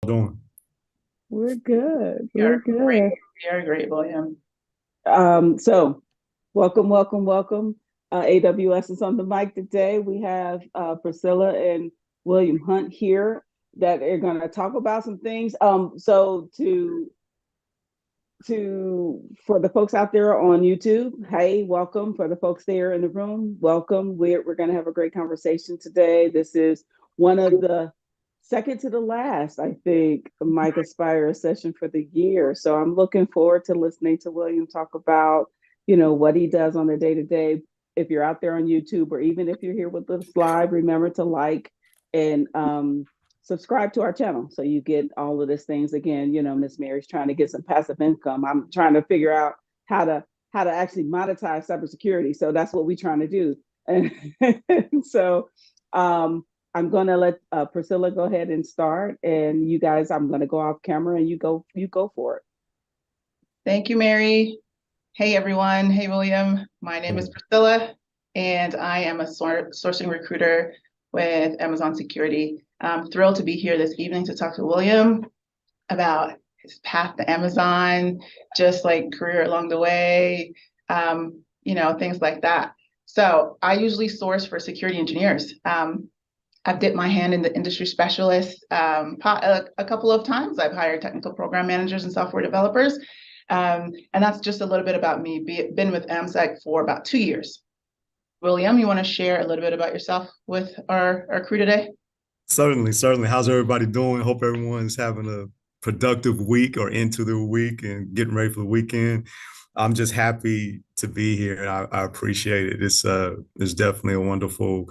doing? We're good. We are We're great. good. We are great, William. So welcome, welcome, welcome. AWS is on the mic today. We have Priscilla and William Hunt here that are going to talk about some things. So for the folks out there on YouTube, hey, welcome. For the folks there in the room, welcome. We're going to have a great conversation today. This is one of the second to the last, I think, Mike Aspire session for the year. So I'm looking forward to listening to William talk about, what he does on the day to day. If you're out there on YouTube, or even if you're here with the slide, remember to like and subscribe to our channel so you get all of these things. Again, Miss Mary's trying to get some passive income. I'm trying to figure out how to actually monetize cybersecurity. So that's what we're trying to do. And so I'm gonna let Priscilla go ahead and start, and you guys, I'm gonna go off camera, and you go for it. Thank you, Mary. Hey, everyone. Hey, William. My name is Priscilla, and I am a sourcing recruiter with Amazon Security. I'm thrilled to be here this evening to talk to William about his path to Amazon, just like career along the way, things like that. So I usually source for security engineers. I've dipped my hand in the industry specialist a couple of times. I've hired technical program managers and software developers. And that's just a little bit about me. Been with AMSEC for about 2 years. William, you want to share a little bit about yourself with our crew today? Certainly, certainly. How's everybody doing? Hope everyone's having a productive week or into the week and getting ready for the weekend. I'm just happy to be here. I appreciate it. It's definitely a wonderful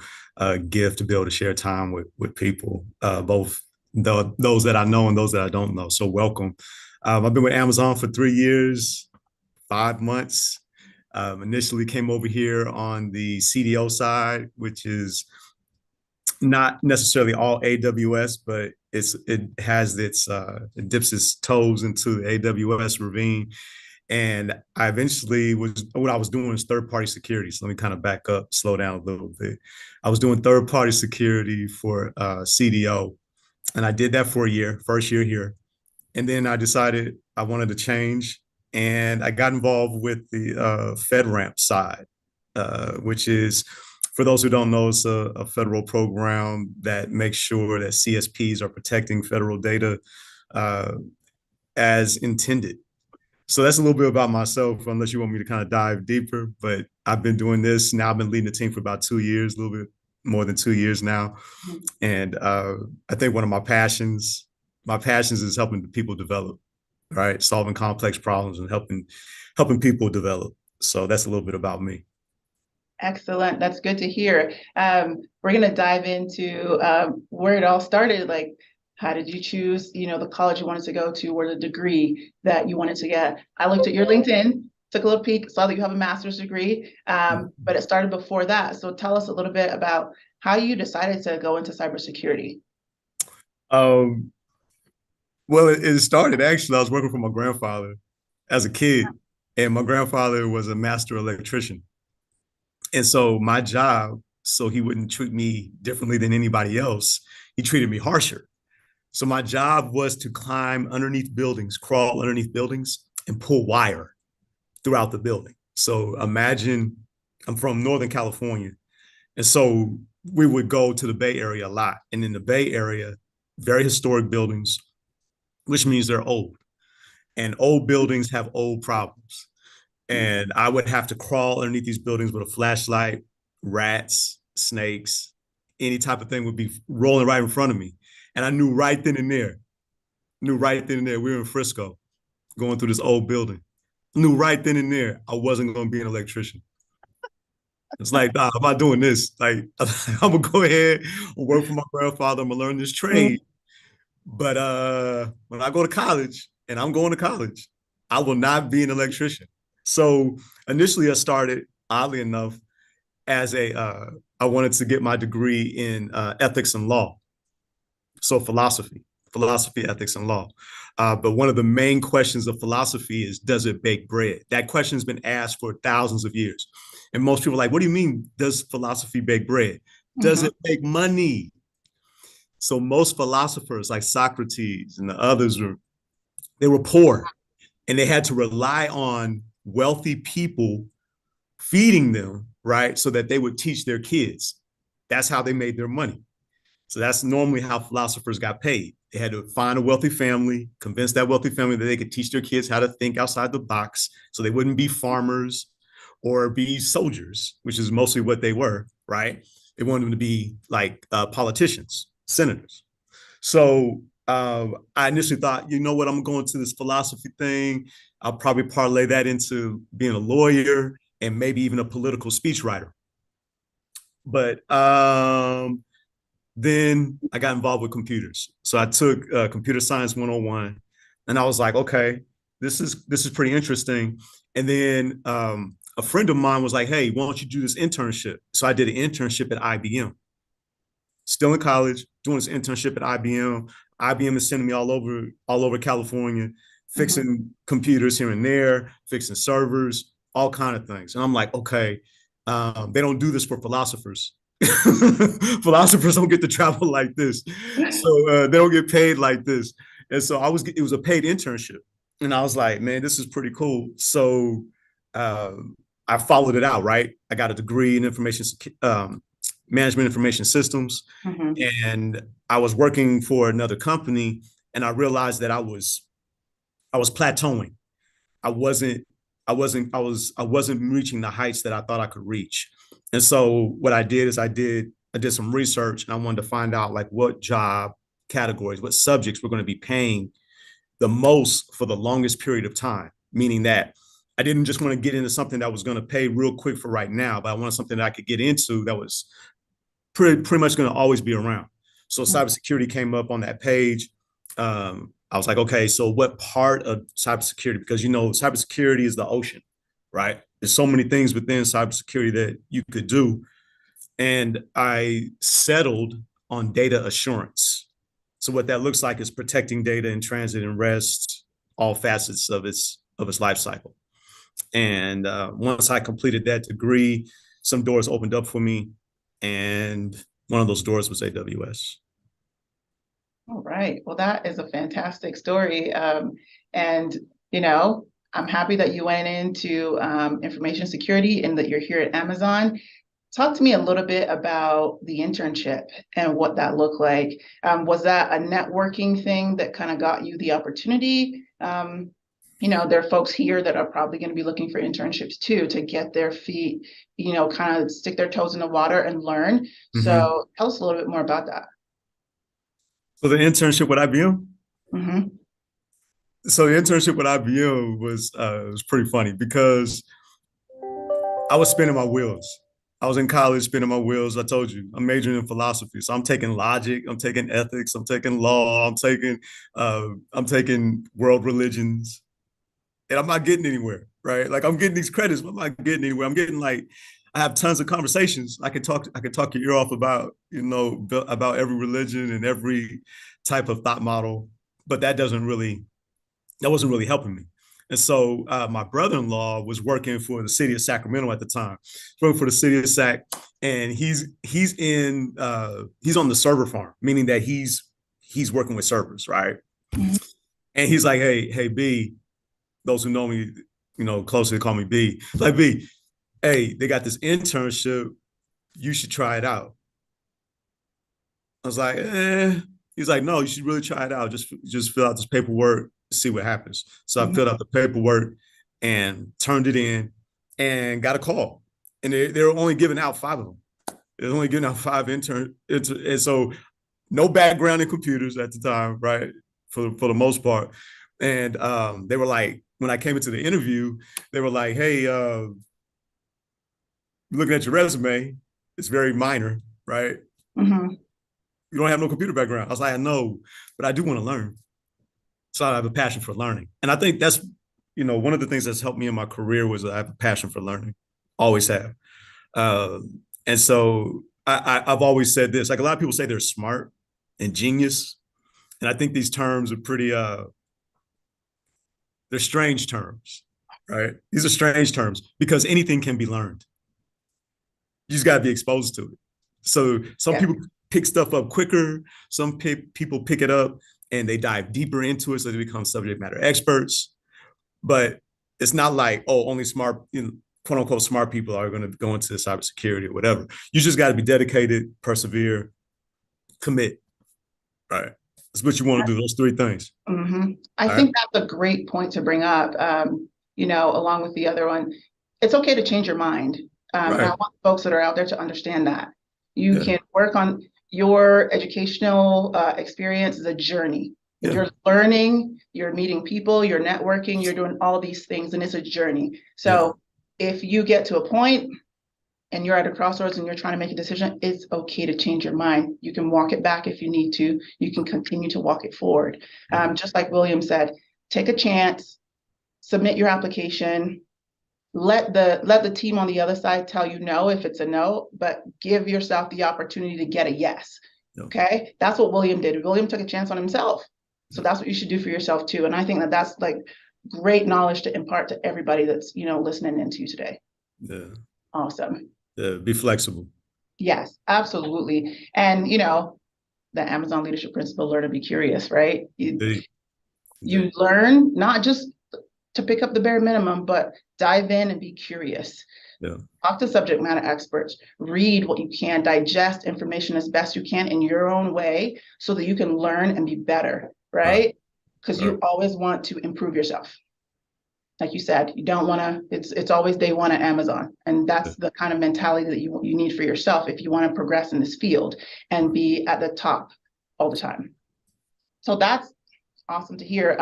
gift to be able to share time with people, both those that I know and those that I don't know. So welcome. I've been with Amazon for 3 years, 5 months. Initially came over here on the CDO side, which is not necessarily all AWS, but it dips its toes into the AWS ravine. And I eventually what I was doing was third party security. So let me kind of back up, slow down a little bit. I was doing third party security for CDO, and I did that for a year, first year here. And then I decided I wanted to change, and I got involved with the FedRAMP side, which is, for those who don't know, it's a federal program that makes sure that CSPs are protecting federal data as intended. So that's a little bit about myself, unless you want me to kind of dive deeper. But I've been doing this now. I've been leading the team for about 2 years, a little bit more than 2 years now. And I think one of my passions is helping people develop, right? Solving complex problems and helping people develop. So that's a little bit about me. Excellent. That's good to hear. We're going to dive into where it all started. Like, how did you choose, the college you wanted to go to, or the degree that you wanted to get? I looked at your LinkedIn, took a little peek, saw that you have a master's degree, but it started before that. So tell us a little bit about how you decided to go into cybersecurity. Well, it started actually, I was working for my grandfather as a kid, and my grandfather was a master electrician. And so my job, so he wouldn't treat me differently than anybody else, he treated me harsher. So my job was to climb underneath buildings, crawl underneath buildings, and pull wire throughout the building. So imagine, I'm from Northern California. And so we would go to the Bay Area a lot. And in the Bay Area, very historic buildings, which means they're old. And old buildings have old problems. And I would have to crawl underneath these buildings with a flashlight, rats, snakes, any type of thing would be rolling right in front of me. And I knew right then and there, we were in Frisco going through this old building. Knew right then and there I wasn't going to be an electrician. It's like, nah, I'm not doing this. Like, I'm gonna go ahead and work for my grandfather. I'm gonna learn this trade. But when I go to college, and I'm going to college, I will not be an electrician. So initially, I started, oddly enough, as I wanted to get my degree in ethics and law. So philosophy, ethics, and law. But one of the main questions of philosophy is, does it bake bread? That question has been asked for thousands of years. And most people are like, what do you mean, does philosophy bake bread? Does it make money? So most philosophers like Socrates and the others they were poor, and they had to rely on wealthy people feeding them, right? So that they would teach their kids. That's how they made their money. So that's normally how philosophers got paid. They had to find a wealthy family, convince that wealthy family that they could teach their kids how to think outside the box so they wouldn't be farmers or be soldiers, which is mostly what they were, right? They wanted them to be like politicians, senators. So I initially thought, you know what, I'm going to this philosophy thing. I'll probably parlay that into being a lawyer and maybe even a political speechwriter. But then I got involved with computers. So I took computer science 101, and I was like, okay, this is pretty interesting. And then a friend of mine was like, hey, why don't you do this internship? So I did an internship at IBM. Still in college, doing this internship at IBM. IBM is sending me all over California, fixing computers here and there, fixing servers, all kind of things. And I'm like, okay, they don't do this for philosophers. Philosophers don't get to travel like this, so they don't get paid like this. And so it was a paid internship, and I was like, man, this is pretty cool. So I followed it out. Right, I got a degree in management information systems, and I was working for another company, and I realized that I was plateauing. I wasn't reaching the heights that I thought I could reach. And so what I did is I did some research, and I wanted to find out like what job categories, what subjects were going to be paying the most for the longest period of time, meaning that I didn't just want to get into something that was going to pay real quick for right now, but I wanted something that I could get into that was pretty much going to always be around. So cybersecurity came up on that page. I was like, okay, so what part of cybersecurity? Because cybersecurity is the ocean, right? There's so many things within cybersecurity that you could do. And I settled on data assurance. So what that looks like is protecting data in transit and rest, all facets of its life cycle. And once I completed that degree, some doors opened up for me. And one of those doors was AWS. All right. Well, that is a fantastic story. And, I'm happy that you went into information security and that you're here at Amazon. Talk to me a little bit about the internship and what that looked like. Was that a networking thing that kind of got you the opportunity? There are folks here that are probably going to be looking for internships too, to get their feet, kind of stick their toes in the water and learn. So tell us a little bit more about that. So the internship with IBM? So the internship with IBM was pretty funny because I was spinning my wheels. I was in college spinning my wheels. I told you, I'm majoring in philosophy. So I'm taking logic, I'm taking ethics, I'm taking law, I'm taking world religions, and I'm not getting anywhere, right? Like I'm getting these credits, but I'm not getting anywhere. I'm getting I have tons of conversations. I could talk your ear off about, about every religion and every type of thought model, but that wasn't really helping me. And so my brother-in-law was working for the city of Sacramento at the time, working for the city of Sac, and he's on the server farm, meaning that he's working with servers, right? And he's like, hey, B, those who know me, closely call me B. Like, B, hey, they got this internship. You should try it out. I was like, eh. He's like, no, you should really try it out. Just fill out this paperwork, see what happens. So I filled out the paperwork and turned it in and got a call. And they were only giving out 5 of them. They were only giving out 5 interns. And so no background in computers at the time, right? For the most part. And they were like, when I came into the interview, they were like, hey, looking at your resume, it's very minor, right? You don't have no computer background. I was like, I know, but I do want to learn. So I have a passion for learning. And I think that's, one of the things that's helped me in my career was I have a passion for learning. Always have. And so I've always said this, like a lot of people say they're smart and genius. And I think these terms are pretty, they're strange terms, right? These are strange terms because anything can be learned. You just got to be exposed to it. So some pick stuff up quicker. Some people pick it up and they dive deeper into it, so they become subject matter experts. But it's not like, oh, only smart, quote unquote, smart people are going to go into cybersecurity or whatever. You just got to be dedicated, persevere, commit. Right. That's what you want to do. Those three things. Mm-hmm. I think that's a great point to bring up. Along with the other one, it's okay to change your mind. And I want folks that are out there to understand that you can work on your educational experience as a journey. You're learning, you're meeting people, you're networking, you're doing all these things, and it's a journey. So if you get to a point and you're at a crossroads and you're trying to make a decision, it's okay to change your mind. You can walk it back if you need to. You can continue to walk it forward. Just like William said, take a chance, submit your application, let the team on the other side tell you no if it's a no, but give yourself the opportunity to get a yes. Okay, that's what William did. William took a chance on himself. So that's what you should do for yourself too. And I think that that's like great knowledge to impart to everybody that's, listening into you today. Yeah. Awesome. Be flexible. Yes, absolutely. And, the Amazon leadership principle, learn to be curious, right? You learn not just to pick up the bare minimum, but dive in and be curious. Talk to subject matter experts, read what you can, digest information as best you can in your own way so that you can learn and be better, right? Because you always want to improve yourself. Like you said, you don't want to, it's always day one at Amazon. And that's the kind of mentality that you need for yourself if you want to progress in this field and be at the top all the time. So that's awesome to hear.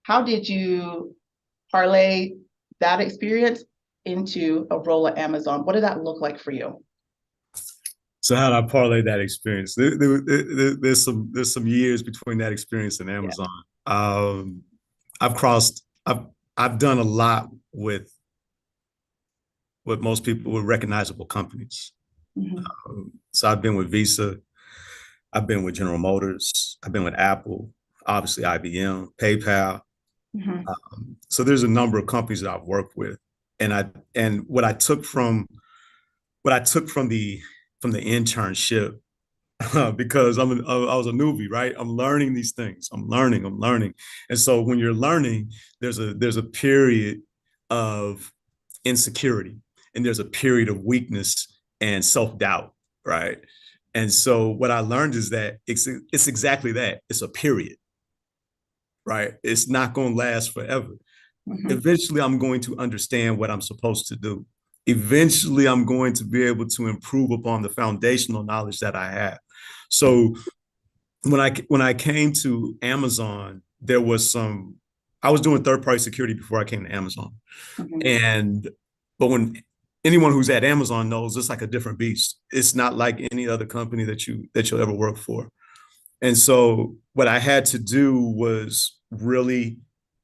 How did you parlay that experience into a role at Amazon? What did that look like for you? So how did I parlay that experience? There's some years between that experience and Amazon. I've done a lot with most people with recognizable companies. So I've been with Visa, I've been with General Motors, I've been with Apple, obviously IBM, PayPal. So there's a number of companies that I've worked with, and what I took from the internship, because I was a newbie, right? I'm learning these things. I'm learning. And so when you're learning, there's a period of insecurity and there's a period of weakness and self-doubt, right? And so what I learned is that it's exactly that. It's a period, right? It's not going to last forever. Eventually, I'm going to understand what I'm supposed to do. Eventually, I'm going to be able to improve upon the foundational knowledge that I have. So when I came to Amazon, I was doing third-party security before I came to Amazon. But when anyone who's at Amazon knows, it's like a different beast. It's not like any other company that you'll ever work for. And so what I had to do was really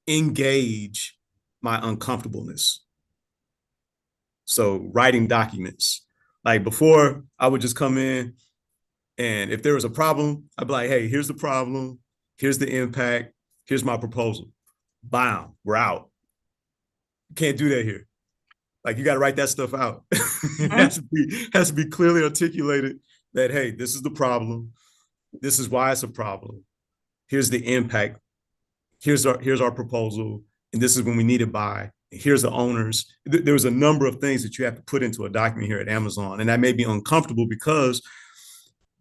engage my uncomfortableness. So writing documents, like before I would just come in and if there was a problem, I'd be like, hey, here's the problem. Here's the impact. Here's my proposal. Bam, we're out. You can't do that here. Like you got to write that stuff out. It has to be clearly articulated that, hey, this is the problem. This is why it's a problem. Here's the impact. Here's our proposal. And this is when we need it by. Here's the owners. There's a number of things that you have to put into a document here at Amazon. And that may be uncomfortable because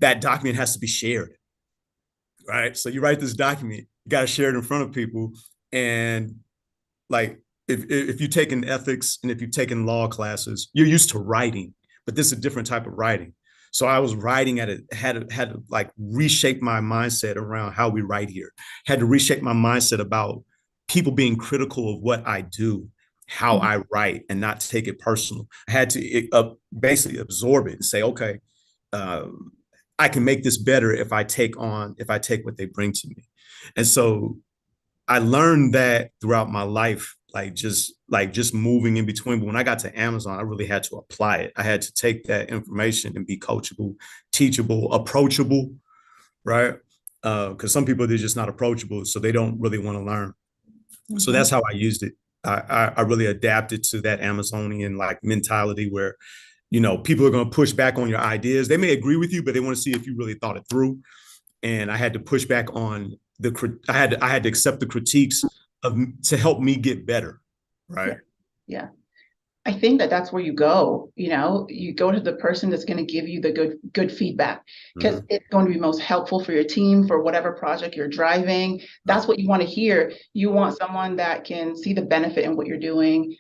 that document has to be shared, right? So you write this document, you got to share it in front of people. And like, if you've taken ethics and if you've taken law classes, you're used to writing, but this is a different type of writing. So I was writing had to like reshape my mindset around how we write here, had to reshape my mindset about people being critical of what I do, how I write, and not take it personal. I had to basically absorb it and say, okay, I can make this better if I take what they bring to me. And so I learned that throughout my life, like just moving in between. But when I got to Amazon, I really had to apply it. I had to take that information and be coachable, teachable, approachable, right? Because some people, they're just not approachable, so they don't really want to learn. So that's how I used it. I really adapted to that Amazonian like mentality where people are going to push back on your ideas. They may agree with you, but they want to see if you really thought it through. And I had to push back on I had to accept the critiques to help me get better. Right. Yeah. I think that's where you go, you go to the person that's going to give you the good feedback, because it's going to be most helpful for your team, for whatever project you're driving. That's what you want to hear. You want someone that can see the benefit in what you're doing,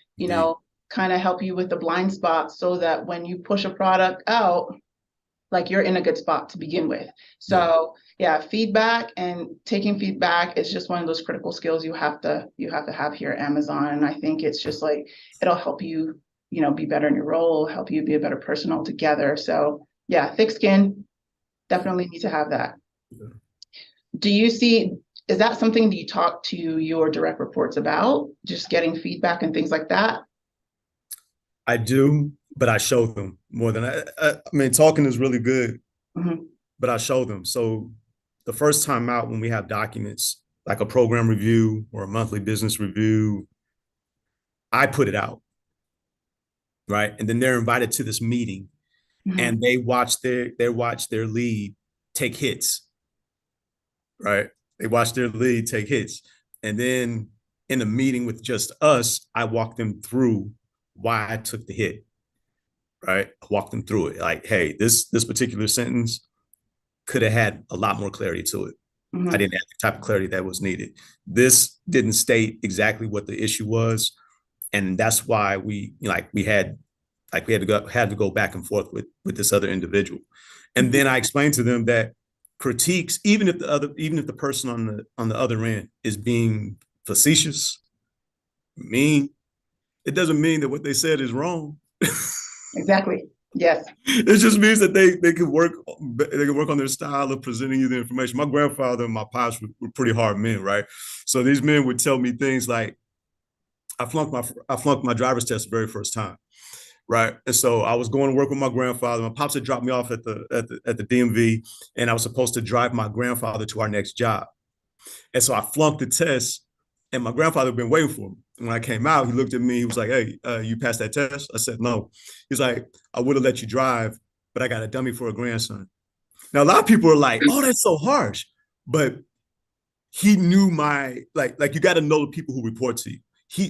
kind of help you with the blind spots, so that when you push a product out, like, you're in a good spot to begin with. So yeah, feedback and taking feedback is just one of those critical skills you have to have here at Amazon. And I think it's just like, it'll help you, be better in your role, help you be a better person altogether. So yeah, thick skin, definitely need to have that. Is that something that you talk to your direct reports about, just getting feedback and things like that? I do, but I show them more than I mean, talking is really good, but I show them. So the first time out, when we have documents like a program review or a monthly business review, I put it out, right? And then they're invited to this meeting, and they watch their lead take hits, right? They watch their lead take hits. And then in a meeting with just us, I walk them through why I took the hit, right? I walk them through it. Like, hey, this particular sentence could have had a lot more clarity to it. I didn't have the type of clarity that was needed. This didn't state exactly what the issue was. And that's why we had to go back and forth with this other individual. And then I explained to them that critiques, even if the person on the other end is being facetious, mean, it doesn't mean that what they said is wrong. Exactly. Yes. It just means that they can work on their style of presenting you the information. My grandfather and my pops were pretty hard men, right? So these men would tell me things like, I flunked my driver's test the very first time, right? And so I was going to work with my grandfather. My pops had dropped me off at the DMV, and I was supposed to drive my grandfather to our next job. And so I flunked the test, and my grandfather had been waiting for me. When I came out, he looked at me. He was like, "Hey, you passed that test?" I said, "No." He's like, "I would have let you drive, but I got a dummy for a grandson." Now, a lot of people are like, "Oh, that's so harsh," but he knew like you got to know the people who report to you.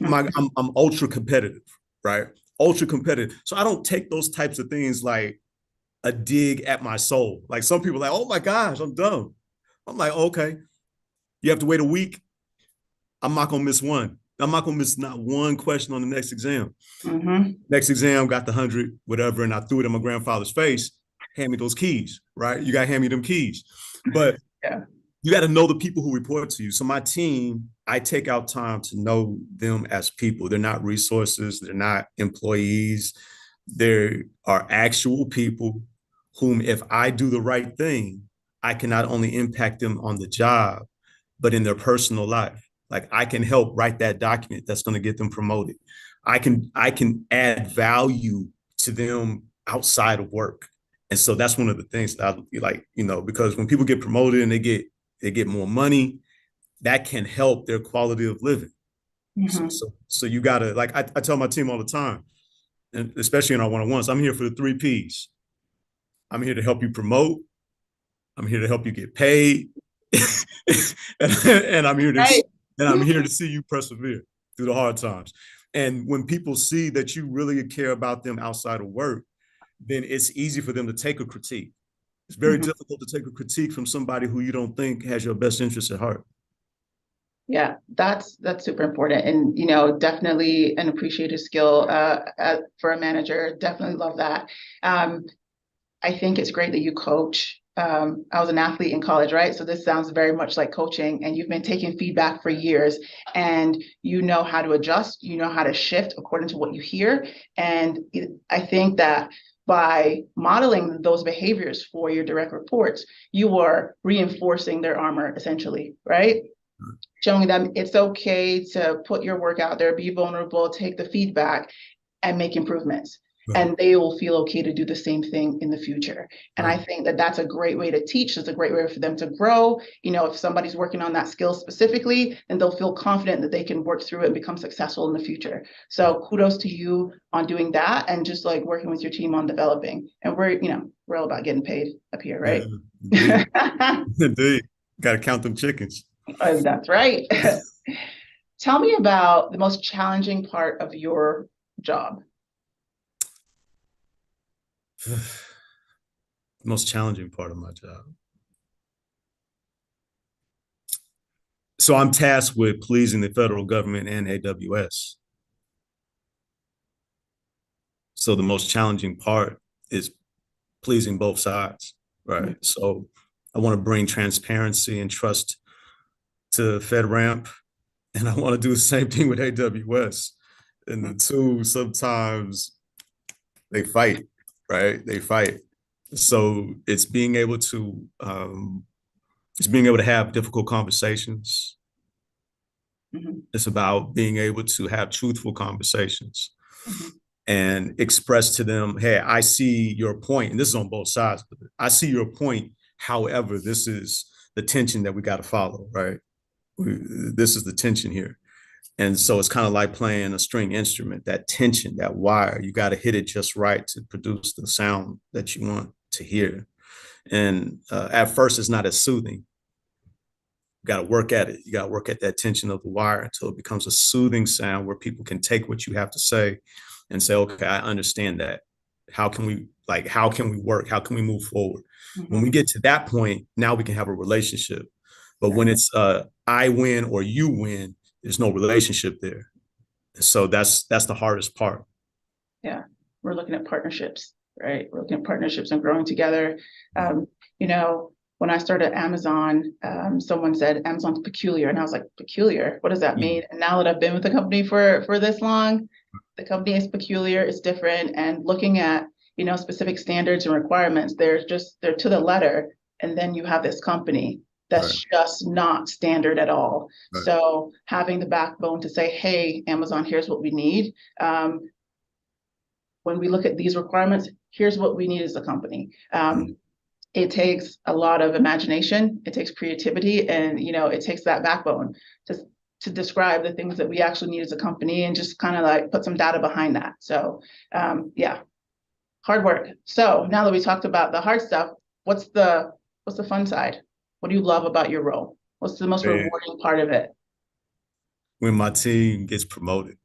I'm ultra competitive, right? Ultra competitive. So I don't take those types of things like a dig at my soul. Like, some people are like, "Oh my gosh, I'm dumb." I'm like, "Okay, you have to wait a week. I'm not gonna miss one. I'm not gonna miss not one question on the next exam." Next exam, got the 100, whatever, and I threw it in my grandfather's face. Hand me those keys, right? You gotta hand me them keys. But you got to know the people who report to you. So my team, I take out time to know them as people. They're not resources. They're not employees. They are actual people whom, if I do the right thing, I can not only impact them on the job, but in their personal life. Like, I can help write that document that's going to get them promoted. I can add value to them outside of work. And so that's one of the things that I like, because when people get promoted and they get more money, that can help their quality of living. So you gotta, like, I tell my team all the time, and especially in our one-on-ones, I'm here for the 3 Ps. I'm here to help you promote. I'm here to help you get paid. and I'm here to see you persevere through the hard times. And when people see that you really care about them outside of work, then it's easy for them to take a critique. It's very difficult to take a critique from somebody who you don't think has your best interest at heart. Yeah, that's super important, and definitely an appreciated skill for a manager. Definitely love that. I think it's great that you coach. I was an athlete in college, right? So this sounds very much like coaching, and you've been taking feedback for years, and you know how to adjust, you know how to shift according to what you hear. And I think that by modeling those behaviors for your direct reports, you are reinforcing their armor, essentially, right? Showing them it's okay to put your work out there, be vulnerable, take the feedback, and make improvements. and they will feel okay to do the same thing in the future. And I think that that's a great way to teach. It's a great way for them to grow. You know, if somebody's working on that skill specifically, then they'll feel confident that they can work through it and become successful in the future. So kudos to you on doing that and just like working with your team on developing. And we're all about getting paid up here, right? Yeah, indeed. Indeed. Got to count them chickens. That's right. Tell me about the most challenging part of your job. The most challenging part of my job. So I'm tasked with pleasing the federal government and AWS. So the most challenging part is pleasing both sides, right? So I want to bring transparency and trust to FedRAMP, and I want to do the same thing with AWS. And the two sometimes they fight, right? They fight. So it's being able to have difficult conversations. It's about being able to have truthful conversations and express to them, hey, I see your point, and this is on both sides. I see your point. However, this is the tension that we got to follow, right? This is the tension here. And so it's kind of like playing a string instrument, that tension, that wire, you got to hit it just right to produce the sound that you want to hear. And at first, it's not as soothing. You got to work at it. You got to work at that tension of the wire until it becomes a soothing sound where people can take what you have to say and say, okay, I understand that. How can we work? How can we move forward? When we get to that point, now we can have a relationship. But when it's I win or you win, there's no relationship there. So that's the hardest part. Yeah, we're looking at partnerships, right? We're looking at partnerships and growing together. You know, when I started Amazon, someone said Amazon's peculiar, and I was like, peculiar? What does that mean? And now that I've been with the company for this long, the company is peculiar, it's different, and looking at, you know, specific standards and requirements, they're to the letter, and then you have this company that's just not standard at all. So having the backbone to say, hey, Amazon, here's what we need. When we look at these requirements, here's what we need as a company. It takes a lot of imagination, it takes creativity, and, you know, it takes that backbone to describe the things that we actually need as a company and just kind of like put some data behind that. So yeah, hard work. So now that we talked about the hard stuff, what's the fun side? What do you love about your role? What's the most rewarding part of it? When my team gets promoted.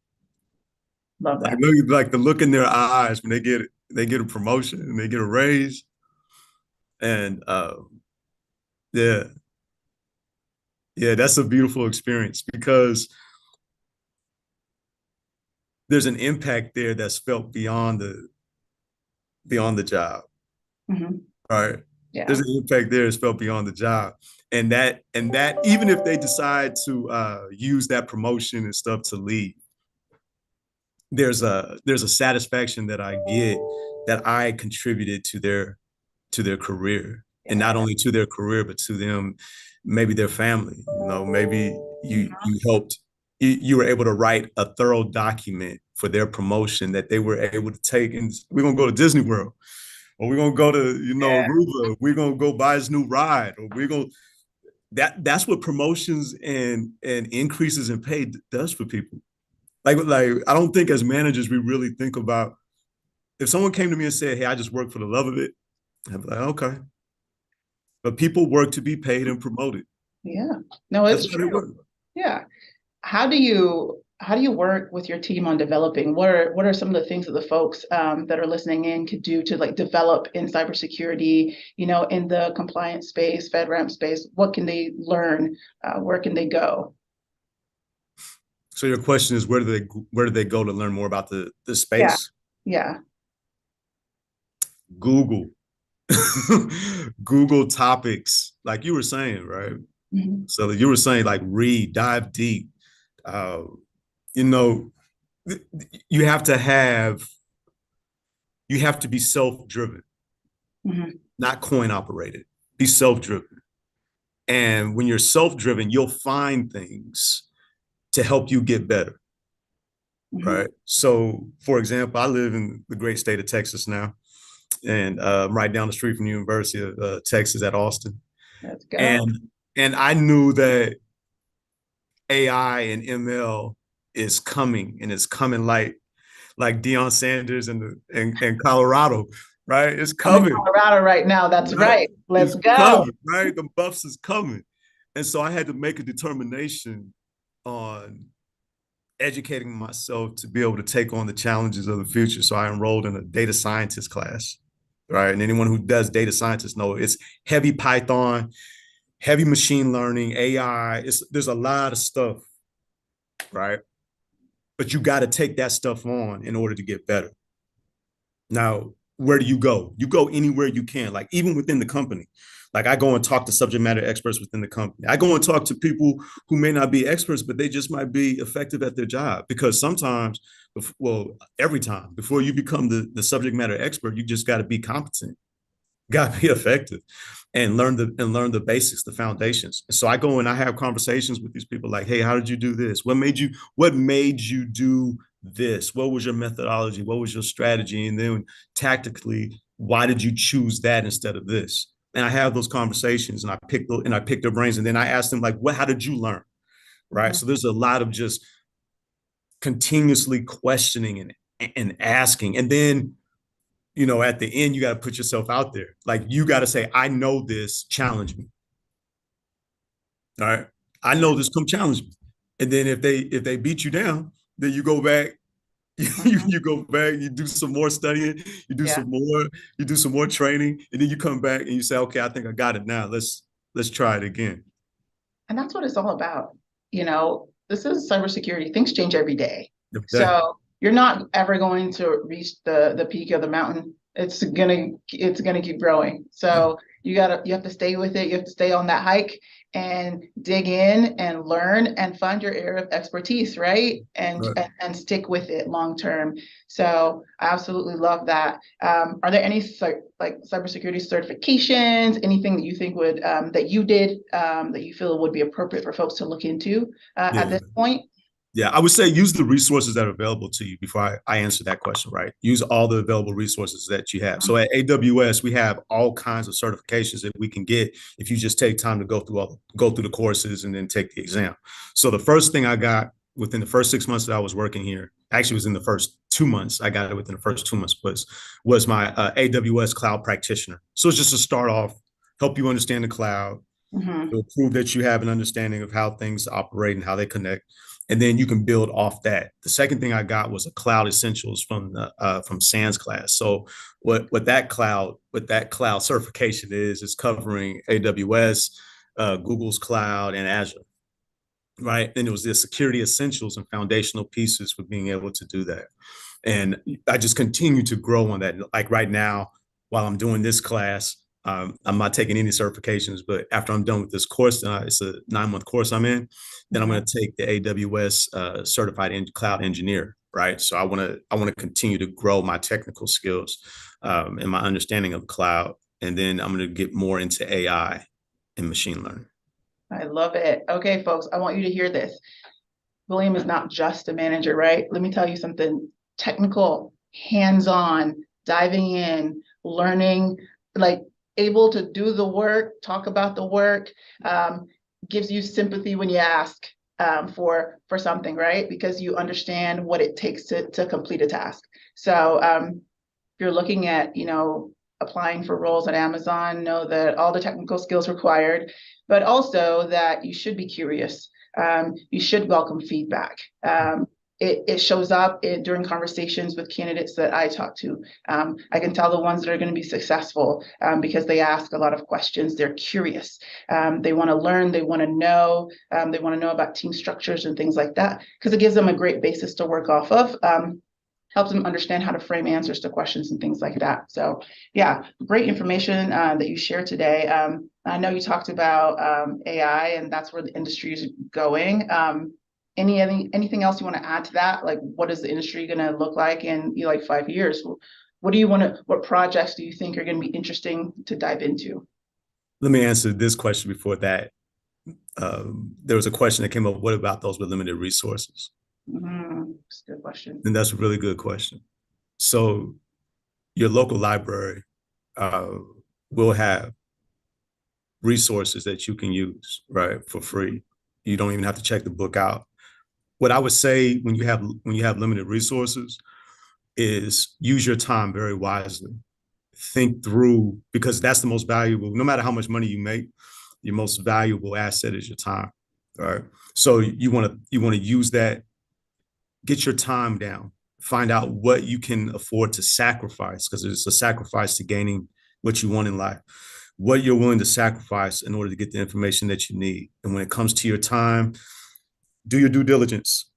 Love that. Like the look in their eyes when they get a promotion and they get a raise. And yeah, that's a beautiful experience because there's an impact there that's felt beyond the job. Right. Yeah. There's an impact there that's felt beyond the job. And that even if they decide to use that promotion and stuff to leave, there's a satisfaction that I get that I contributed to their career. And not only to their career, but to them, maybe their family. You know, maybe you helped, you were able to write a thorough document for their promotion that they were able to take. And we're gonna go to Disney World, or we're gonna go to Aruba. We're gonna go buy this new ride, or we're gonna. That's what promotions and increases in pay does for people. Like I don't think as managers we really think about. If someone came to me and said, "Hey, I just work for the love of it," I'd be like, "Okay." But people work to be paid and promoted. Yeah, no, it's true. Yeah. How do you work with your team on developing? What are some of the things that the folks that are listening in could do to like develop in cybersecurity, you know, in the compliance space, FedRAMP space? What can they learn? Where can they go? So your question is, where do they go to learn more about the space? Yeah. Google. Google topics, like you were saying, right? So you were saying, like, read, dive deep. You know, you have to be self-driven, not coin operated. Be self-driven. And when you're self-driven, you'll find things to help you get better. right? So, for example, I live in the great state of Texas now, and right down the street from the University of Texas at Austin. Let's go. And I knew that AI and ML is coming, and it's coming like Deion Sanders in Colorado, right? It's I'm in coming. Colorado right now. That's right. Let's It's go. coming, right? The buffs is coming. And so I had to make a determination on educating myself to be able to take on the challenges of the future. So I enrolled in a data scientist class, right? And anyone who does data scientist know it's heavy Python, heavy machine learning, AI. There's a lot of stuff, right? But you got to take that stuff on in order to get better. Now, where do you go? You go anywhere you can, like even within the company. Like I go and talk to subject matter experts within the company. I go and talk to people who may not be experts, but they just might be effective at their job. Because sometimes, well, every time before you become the subject matter expert, you just got to be competent, got to be effective, and learn the basics, the foundations. So I go and I have conversations with these people like, hey, how did you do this? What made you do this? What was your methodology? What was your strategy? And then tactically, why did you choose that instead of this? And I have those conversations, and I pick their brains, and then I ask them like, what? How did you learn? Right. So there's a lot of just continuously questioning and asking, and then at the end, you got to put yourself out there. Like you got to say, I know this, challenge me. All right. I know this, come challenge me. And then if they beat you down, then you go back, you go back, you do some more studying, you do some more training, and then you come back and you say, okay, I think I got it now. Let's try it again. And that's what it's all about. This is cybersecurity. Things change every day. Okay. So you're not ever going to reach the peak of the mountain. It's gonna keep growing. So you have to stay with it. You have to stay on that hike and dig in and learn and find your area of expertise, right? And stick with it long term. So I absolutely love that. Are there any like cybersecurity certifications, anything that you think would that you did that you feel would be appropriate for folks to look into at this point? Yeah, I would say use the resources that are available to you before I answer that question, right? Use all the available resources that you have. So at AWS, we have all kinds of certifications that we can get if you just take time to go through the courses and then take the exam. So the first thing I got within the first 6 months that I was working here, actually was in the first 2 months, I got it within the first 2 months, was my AWS cloud practitioner. So it's just to start off, help you understand the cloud, to prove that you have an understanding of how things operate and how they connect. And then you can build off that. The second thing I got was a cloud essentials from SANS class. So what that cloud certification is covering AWS, Google's cloud, and Azure, right? And it was the security essentials and foundational pieces for being able to do that. And I just continue to grow on that. Like right now, while I'm doing this class, I'm not taking any certifications, but after I'm done with this course, it's a 9-month course I'm in, then I'm going to take the AWS certified cloud engineer, right? So I want to continue to grow my technical skills and my understanding of cloud, and then I'm going to get more into AI and machine learning. I love it. Okay, folks, I want you to hear this. William is not just a manager, right? Let me tell you something technical, hands-on, diving in, learning, like able to do the work, talk about the work, gives you sympathy when you ask for something, right? Because you understand what it takes to complete a task. So if you're looking at, applying for roles at Amazon, know that all the technical skills required, but also that you should be curious. You should welcome feedback. It shows up during conversations with candidates that I talk to. I can tell the ones that are going to be successful because they ask a lot of questions. They're curious. They want to learn. They want to know. They want to know about team structures and things like that because it gives them a great basis to work off of. Helps them understand how to frame answers to questions and things like that. So yeah, great information that you shared today. I know you talked about AI and that's where the industry is going. Anything else you want to add to that? Like, what is the industry going to look like in 5 years? What projects do you think are going to be interesting to dive into? Let me answer this question before that. There was a question that came up, what about those with limited resources? That's a good question. And that's a really good question. So your local library uh, will have resources that you can use, right, for free. You don't even have to check the book out. What I would say when you have limited resources is use your time very wisely. Think through, because that's the most valuable. No matter how much money you make, your most valuable asset is your time. All right. So you want to use that. Get your time down. Find out what you can afford to sacrifice, because it's a sacrifice to gaining what you want in life. What you're willing to sacrifice in order to get the information that you need. And when it comes to your time, do your due diligence.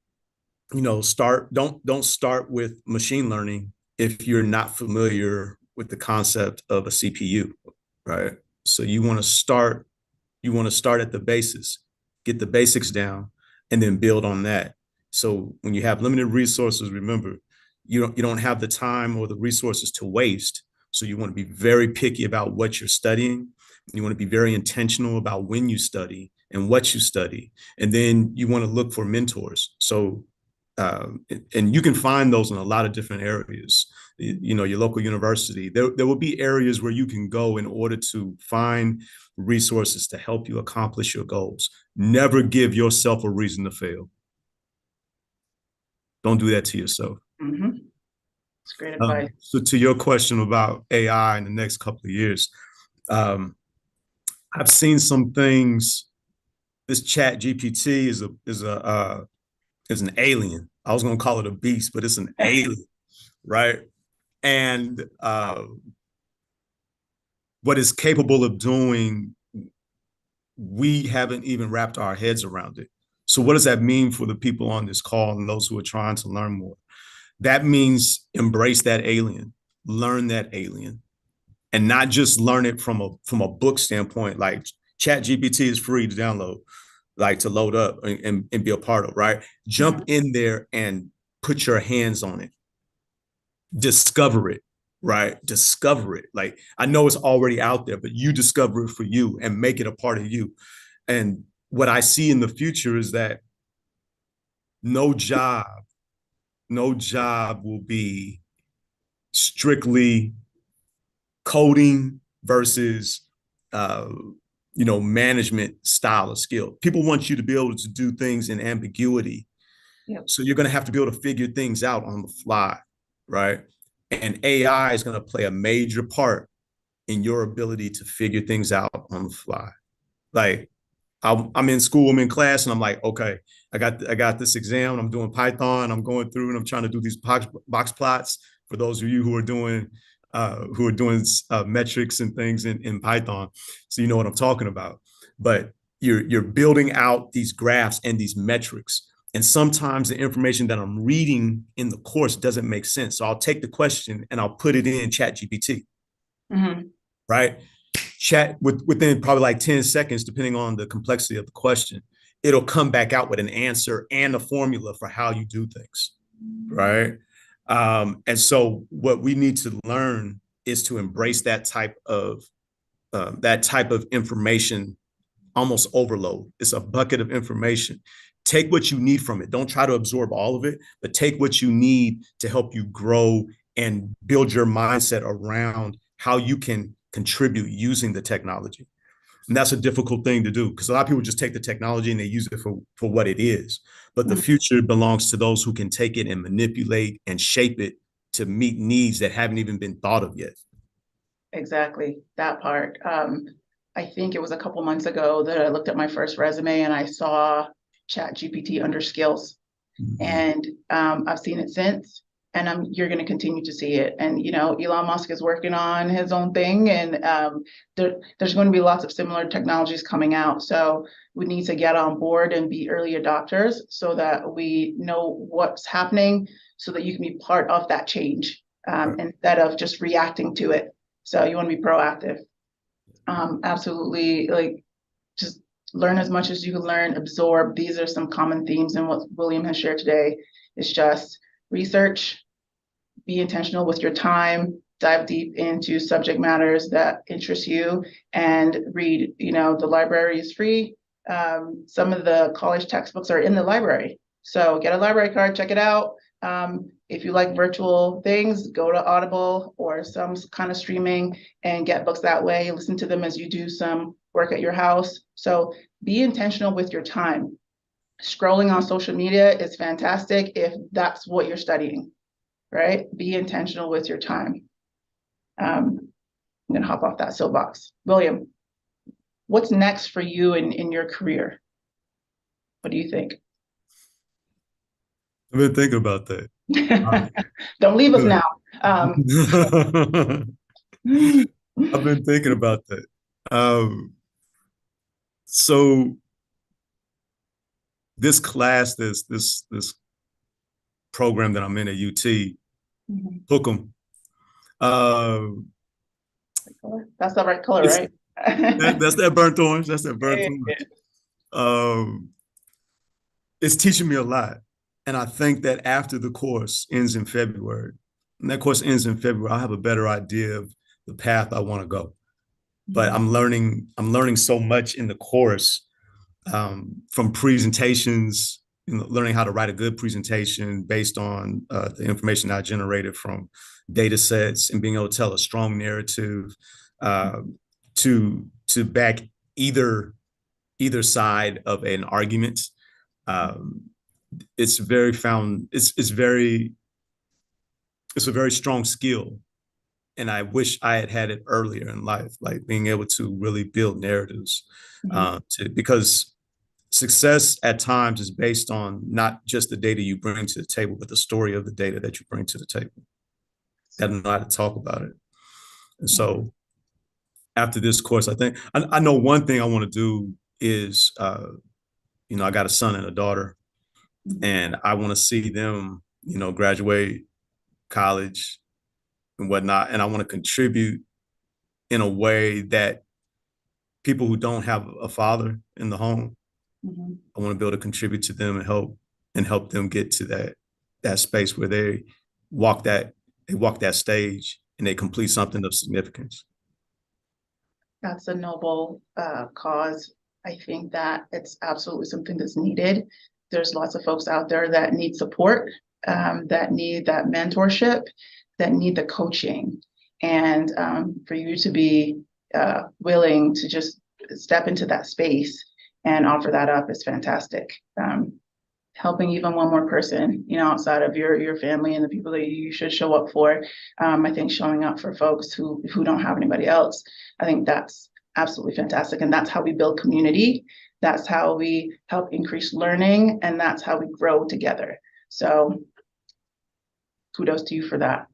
Don't start with machine learning if you're not familiar with the concept of a CPU, right? So you want to start at the basis, get the basics down, and then build on that. So when you have limited resources, remember, you don't have the time or the resources to waste. So you want to be very picky about what you're studying. You want to be very intentional about when you study and what you study. And then you want to look for mentors. So and you can find those in a lot of different areas. Your local university, there will be areas where you can go in order to find resources to help you accomplish your goals. Never give yourself a reason to fail. Don't do that to yourself. Mm-hmm. That's great advice. So to your question about AI in the next couple of years, I've seen some things. This Chat GPT is an alien. I was going to call it a beast, but it's an alien, right? And what it's capable of doing, we haven't even wrapped our heads around it. So what does that mean for the people on this call and those who are trying to learn more? That means embrace that alien, learn that alien, and not just learn it from a book standpoint. Like Chat GPT is free to download, like to load up and be a part of, right? Jump in there and put your hands on it. Discover it, right? Discover it. Like, I know it's already out there, but you discover it for you and make it a part of you. And what I see in the future is that no job will be strictly coding versus management style of skill. People want you to be able to do things in ambiguity. Yep. So you're going to have to be able to figure things out on the fly, right? And AI is going to play a major part in your ability to figure things out on the fly. Like, I'm in school, I'm in class, and I'm like, okay, I got this exam, I'm doing Python, I'm going through and I'm trying to do these box plots for those of you who are doing metrics and things in Python. So you know what I'm talking about. But you're building out these graphs and these metrics. And sometimes the information that I'm reading in the course doesn't make sense. So I'll take the question and I'll put it in Chat GPT. Mm-hmm. Right? Chat within probably like 10 seconds, depending on the complexity of the question, it'll come back out with an answer and a formula for how you do things. Right? And so what we need to learn is to embrace that type of information, almost overload. It's a bucket of information. Take what you need from it. Don't try to absorb all of it, but take what you need to help you grow and build your mindset around how you can contribute using the technology. And that's a difficult thing to do, because a lot of people just take the technology and they use it for what it is. But the future belongs to those who can take it and manipulate and shape it to meet needs that haven't even been thought of yet. Exactly, that part. I think it was a couple months ago that I looked at my first resume and I saw Chat GPT under skills. Mm-hmm. And I've seen it since, and you're going to continue to see it. And, Elon Musk is working on his own thing, and there's going to be lots of similar technologies coming out. So we need to get on board and be early adopters so that we know what's happening, so that you can be part of that change instead of just reacting to it. So you want to be proactive. Absolutely. Like, just learn as much as you can learn, absorb. These are some common themes in what William has shared today. It's just research, be intentional with your time, dive deep into subject matters that interest you, and read. The library is free. Some of the college textbooks are in the library. So get a library card, check it out, If you like virtual things, go to Audible or some kind of streaming and get books that way. Listen to them as you do some work at your house. So be intentional with your time. Scrolling on social media is fantastic if that's what you're studying, right? Be intentional with your time. I'm gonna hop off that soapbox. William, what's next for you in your career? What do you think? I've been thinking about that. Don't leave us now. I've been thinking about that. So this class, this program that I'm in at UT, Hookem. That's the right color, right? That's that burnt orange. That's that burnt orange. It's teaching me a lot. And I think that after the course ends in February, and that course ends in February, I'll have a better idea of the path I want to go. But I'm learning so much in the course, from presentations, learning how to write a good presentation based on the information I generated from data sets and being able to tell a strong narrative, to back either side of an argument. It's a very strong skill. And I wish I had it earlier in life, like being able to really build narratives, because success at times is based on not just the data you bring to the table, but the story of the data that you bring to the table. Got to know how to talk about it. And so after this course, I think I know one thing I want to do is, I got a son and a daughter, and I want to see them, graduate college and whatnot. And I want to contribute in a way that people who don't have a father in the home, I want to be able to contribute to them and help them get to that space where they walk that stage and they complete something of significance. That's a noble cause. I think that it's absolutely something that's needed. There's lots of folks out there that need support, that need that mentorship, that need the coaching. And for you to be willing to just step into that space and offer that up is fantastic. Helping even one more person, outside of your family and the people that you should show up for. I think showing up for folks who don't have anybody else, I think that's absolutely fantastic. And that's how we build community. That's how we help increase learning, and that's how we grow together. So kudos to you for that.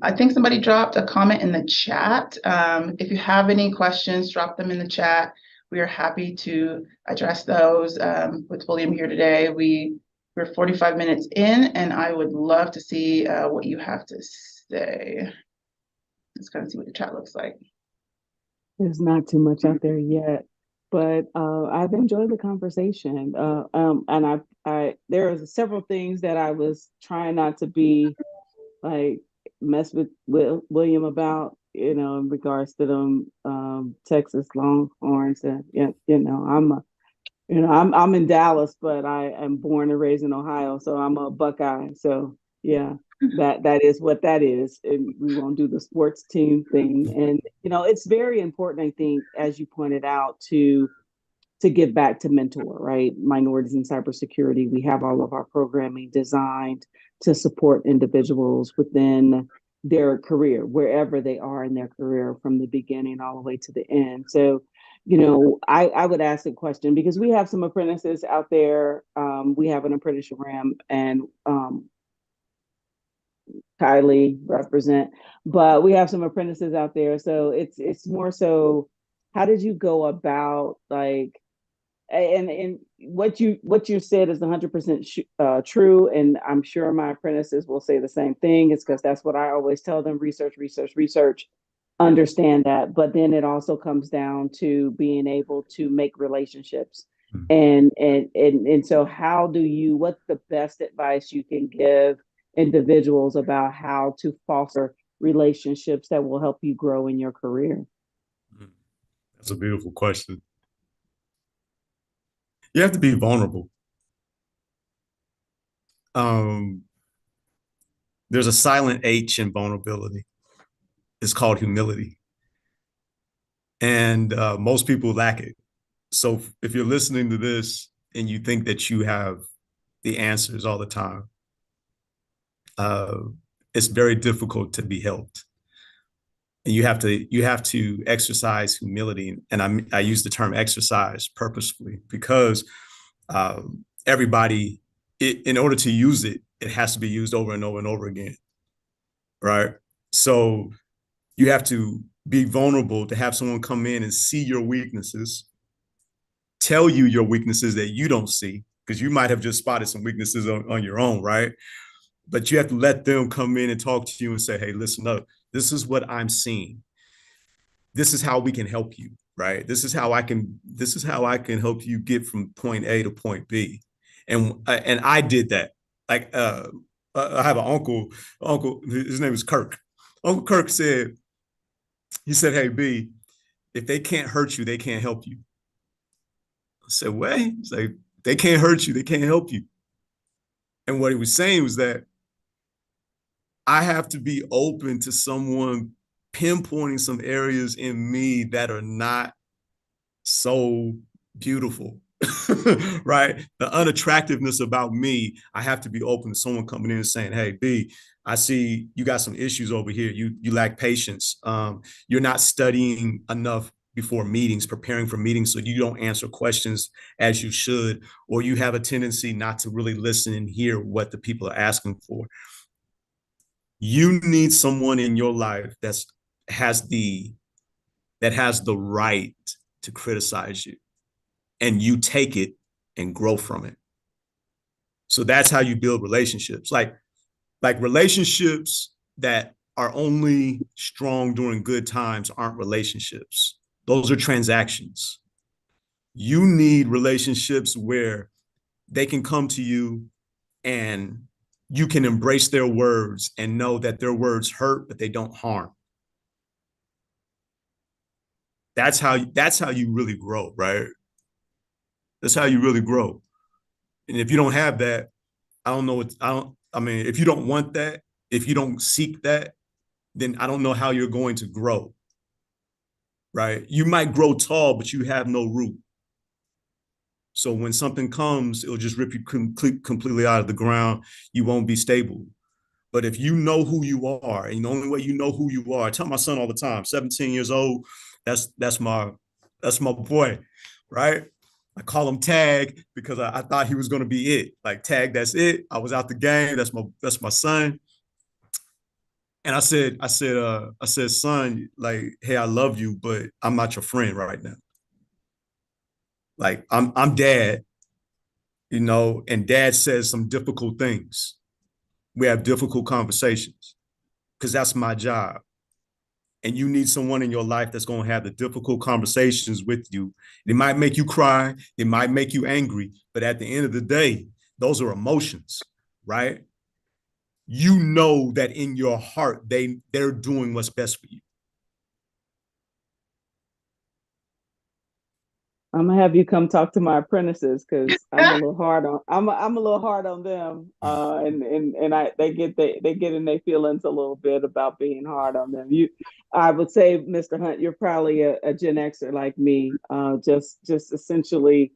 I think somebody dropped a comment in the chat. If you have any questions, drop them in the chat. We are happy to address those with William here today. We're 45 minutes in, and I would love to see what you have to say. Let's kind of see what the chat looks like. There's not too much out there yet, but I've enjoyed the conversation. And there are several things that I was trying not to be like mess with William about, in regards to them Texas Longhorns. And I'm in Dallas, but I am born and raised in Ohio, so I'm a Buckeye. So yeah, that is what that is. And we won't do the sports team thing. And it's very important, I think, as you pointed out, to give back to mentor, right? Minorities in cybersecurity. We have all of our programming designed to support individuals within their career, wherever they are in their career, from the beginning all the way to the end. So, I would ask a question, because we have some apprentices out there. We have an apprenticeship program, and Kylie represent, but we have some apprentices out there. So it's more so, how did you go about, like, and what you said is 100% true, and I'm sure my apprentices will say the same thing. It's because that's what I always tell them: research, understand that. But then it also comes down to being able to make relationships. And so what's the best advice you can give individuals about how to foster relationships that will help you grow in your career? That's a beautiful question. You have to be vulnerable. Um, there's a silent H in vulnerability. It's called humility. And most people lack it. So if you're listening to this and you think that you have the answers all the time, uh, it's very difficult to be helped. And you have to exercise humility. And I use the term exercise purposefully because everybody, in order to use it, it has to be used over and over and over again, right? So you have to be vulnerable to have someone come in and see your weaknesses, tell you your weaknesses that you don't see, because you might have just spotted some weaknesses on your own, right? But you have to let them come in and talk to you and say, hey, listen up, this is what I'm seeing. This is how we can help you, right? This is how I can help you get from point A to point B. And I did that. Like I have an uncle, his name is Kirk. Uncle Kirk said, he said, hey, B, if they can't hurt you, they can't help you. I said, what? He's like, they can't hurt you, they can't help you. And what he was saying was that I have to be open to someone pinpointing some areas in me that are not so beautiful, right? The unattractiveness about me, I have to be open to someone coming in and saying, hey, B, I see you got some issues over here. You lack patience. You're not studying enough before meetings, preparing for meetings, so you don't answer questions as you should, or you have a tendency not to really listen and hear what the people are asking for. You need someone in your life has the right to criticize you, and you take it and grow from it. So that's how you build relationships. Like relationships that are only strong during good times aren't relationships. Those are transactions. You need relationships where they can come to you and you can embrace their words and know that their words hurt, but they don't harm. That's how you really grow, right? That's how you really grow. And if you don't have that, I don't know what I mean, if you don't want that, if you don't seek that, then I don't know how you're going to grow. Right? You might grow tall, but you have no root. So when something comes, it'll just rip you completely out of the ground. You won't be stable. But if you know who you are, and the only way you know who you are, I tell my son all the time, 17 years old, that's my boy, right? I call him Tag because I thought he was going to be it. Like Tag, that's it. I was out the game. That's my son. And I said, son, like, hey, I love you, but I'm not your friend right now. Like I'm dad, and dad says some difficult things. We have difficult conversations because that's my job. And you need someone in your life that's going to have the difficult conversations with you. They might make you cry, they might make you angry, but at the end of the day, those are emotions, right? You know that in your heart, they're doing what's best for you. I'm gonna have you come talk to my apprentices because I'm a little hard on I'm a little hard on them. And they get in their feelings a little bit about being hard on them. I would say, Mr. Hunt, you're probably a Gen Xer like me, just essentially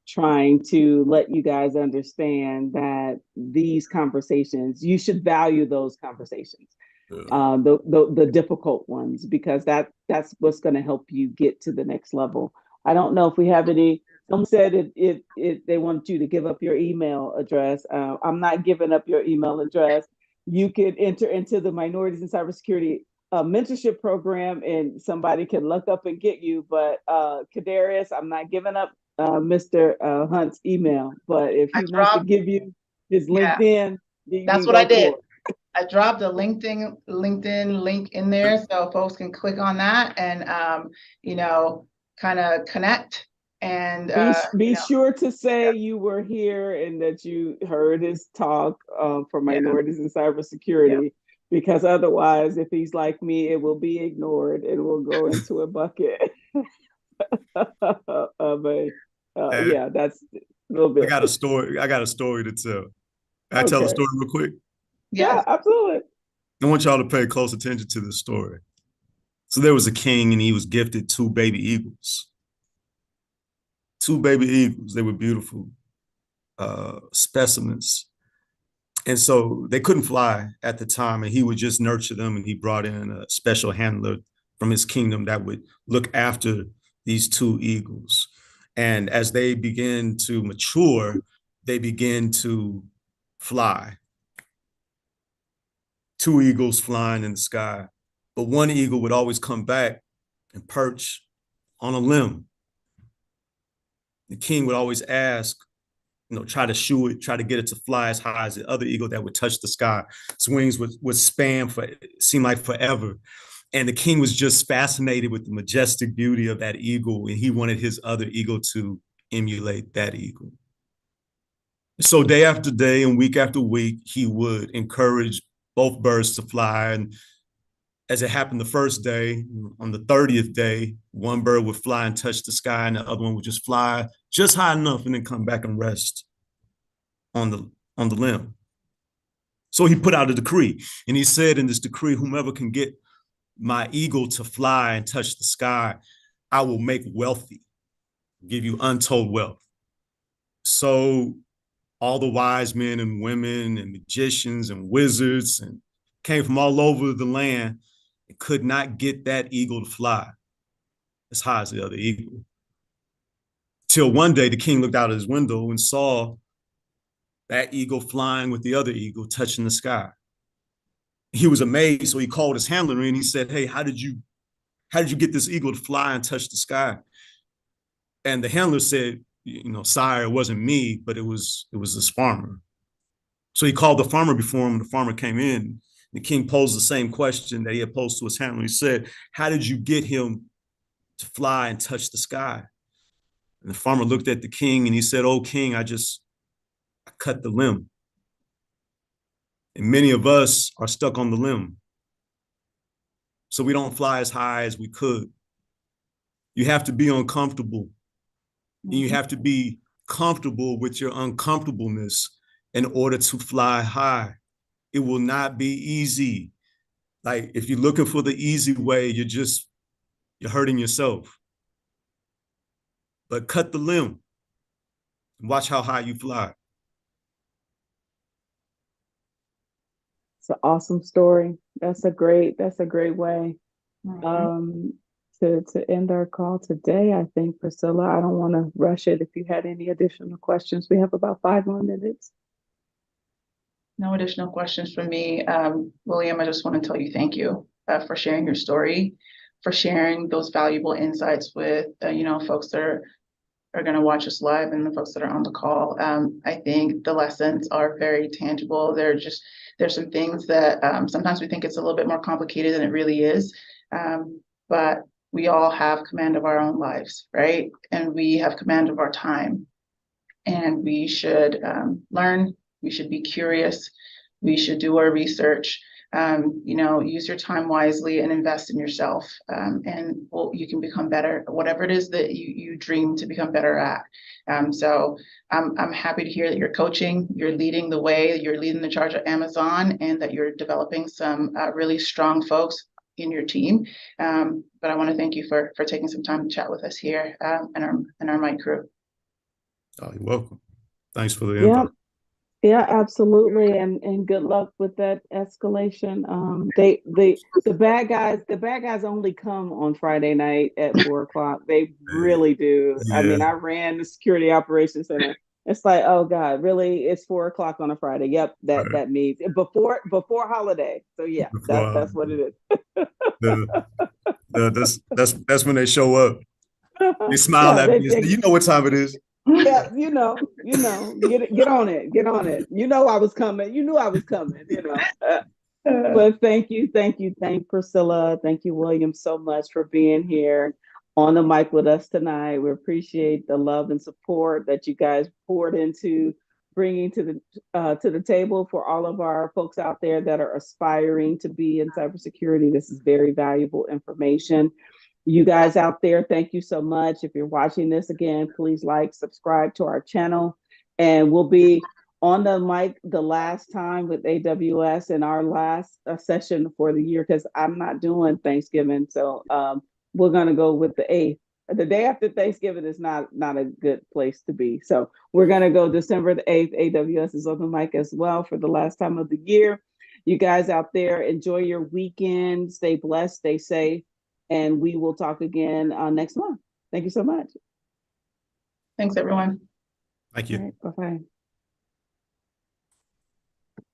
trying to let you guys understand that these conversations, you should value those conversations. The difficult ones, because that's what's going to help you get to the next level. I don't know if we have any. Someone said it they want you to give up your email address. I'm not giving up your email address. You could enter into the Minorities in Cybersecurity mentorship program, and somebody can look up and get you. But Kadarius, I'm not giving up Mr. Hunt's email. But if he wants to give you his LinkedIn, that's what I did. I dropped a LinkedIn link in there so folks can click on that and kind of connect and be sure to say you were here and that you heard his talk for minorities in cybersecurity, because otherwise, if he's like me, it will be ignored. It will go into a bucket of that's a little bit. I got a story to tell. I tell the Okay. story real quick. Yeah, Yes. absolutely. I want y'all to pay close attention to this story. So there was a king, and he was gifted two baby eagles. Two baby eagles. They were beautiful specimens. And so they couldn't fly at the time, and he would just nurture them, and he brought in a special handler from his kingdom that would look after these two eagles. And as they began to mature, they began to fly. Two eagles flying in the sky, but one eagle would always come back and perch on a limb. The king would always ask, try to shoo it, try to get it to fly as high as the other eagle that would touch the sky. Its wings would span for seem like forever. And the king was just fascinated with the majestic beauty of that eagle, and he wanted his other eagle to emulate that eagle. So day after day and week after week, he would encourage both birds to fly. And as it happened the first day, on the 30th day, one bird would fly and touch the sky, and the other one would just fly just high enough and then come back and rest on the limb. So he put out a decree, and he said in this decree, whomever can get my eagle to fly and touch the sky, I will make wealthy, give you untold wealth. So all the wise men and women and magicians and wizards and came from all over the land and could not get that eagle to fly as high as the other eagle. Till one day the king looked out of his window and saw that eagle flying with the other eagle touching the sky. He was amazed, so he called his handler in. He said, "Hey, how did you get this eagle to fly and touch the sky?" And the handler said, "Sire, it wasn't me, but it was this farmer." So he called the farmer before him, and the farmer came in. The king posed the same question that he had posed to his handler. He said, "How did you get him to fly and touch the sky?" And the farmer looked at the king and he said, "Oh, king, I cut the limb." And many of us are stuck on the limb. So we don't fly as high as we could. You have to be uncomfortable. And you have to be comfortable with your uncomfortableness in order to fly high. It will not be easy. Like if you're looking for the easy way, you're hurting yourself. But cut the limb and watch how high you fly. It's an awesome story. That's a great way to end our call today. I think, Priscilla, I don't want to rush it. If you had any additional questions, we have about 5 more minutes. No additional questions from me. William, I just want to tell you thank you for sharing your story, for sharing those valuable insights with folks that are going to watch us live and the folks that are on the call. I think the lessons are very tangible. There's some things that sometimes we think it's a little bit more complicated than it really is. But we all have command of our own lives, right? And we have command of our time. And we should learn, we should be curious, we should do our research, use your time wisely and invest in yourself. You can become better, whatever it is that you dream to become better at. So I'm happy to hear that you're coaching, you're leading the way, you're leading the charge at Amazon, and that you're developing some really strong folks in your team. But I want to thank you for taking some time to chat with us here and our MiC crew. Oh, you're welcome. Thanks for the invite. Yeah, absolutely. And good luck with that escalation. The bad guys only come on Friday night at 4:00. They really do. Yeah. I mean, I ran the security operations center. It's like, oh God, really? It's 4:00 on a Friday. Yep, that means before holiday. So yeah, that's what it is. That's when they show up. They smile at me. You know what time it is. Yeah, get on it. You know I was coming. You knew I was coming, But thank Priscilla. Thank you, William, so much for being here on the mic with us tonight. We appreciate the love and support that you guys poured into bringing to the table for all of our folks out there that are aspiring to be in cybersecurity. This is very valuable information. You guys out there, thank you so much. If you're watching this again, please subscribe to our channel, and we'll be on the mic the last time with AWS in our last session for the year, because I'm not doing Thanksgiving. So we're going to go with the 8th. The day after Thanksgiving is not a good place to be. So we're going to go December the 8th. AWS is on the mic as well for the last time of the year. You guys out there, enjoy your weekend. Stay blessed, stay safe, and we will talk again next month. Thank you so much. Thanks, everyone. Thank you. All right, bye-bye.